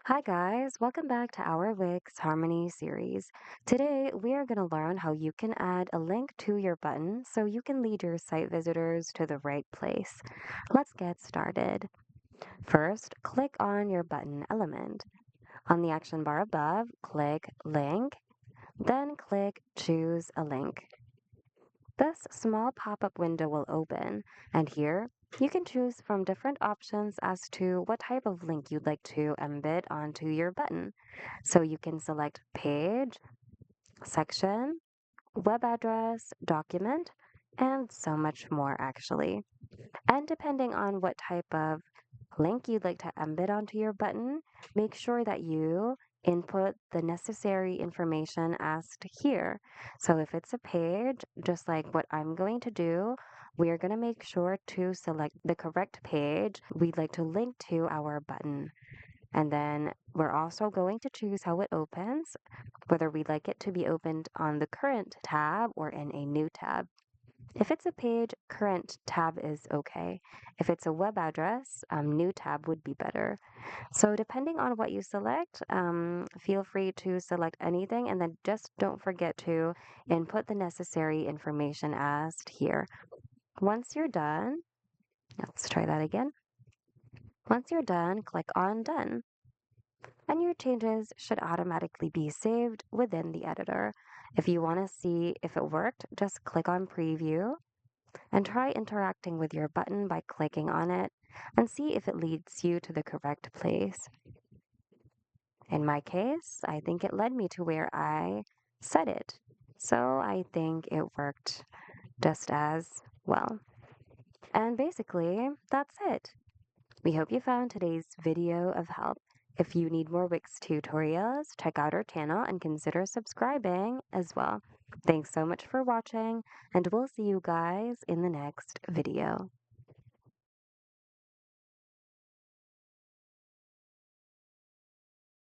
Hi guys, welcome back to our Wix Harmony series. Today we are going to learn how you can add a link to your button so you can lead your site visitors to the right place. Let's get started. First, click on your button element. On the action bar above, click Link, then click Choose a Link. This small pop-up window will open, and here you can choose from different options as to what type of link you'd like to embed onto your button. So you can select page, section, web address, document, and so much more actually. And depending on what type of link you'd like to embed onto your button, make sure that you input the necessary information asked here. So if it's a page, just like what I'm going to do, we are going to make sure to select the correct page we'd like to link to our button. And then we're also going to choose how it opens, whether we'd like it to be opened on the current tab or in a new tab. If it's a page, current tab is okay. If it's a web address, new tab would be better. So depending on what you select, feel free to select anything and then just don't forget to input the necessary information asked here. Once you're done, let's try that again. Once you're done, click on Done. And your changes should automatically be saved within the editor. If you want to see if it worked, just click on Preview and try interacting with your button by clicking on it and see if it leads you to the correct place. In my case, I think it led me to where I set it. So I think it worked just as well. And basically, that's it. We hope you found today's video of help. If you need more Wix tutorials, check out our channel and consider subscribing as well. Thanks so much for watching, and we'll see you guys in the next video.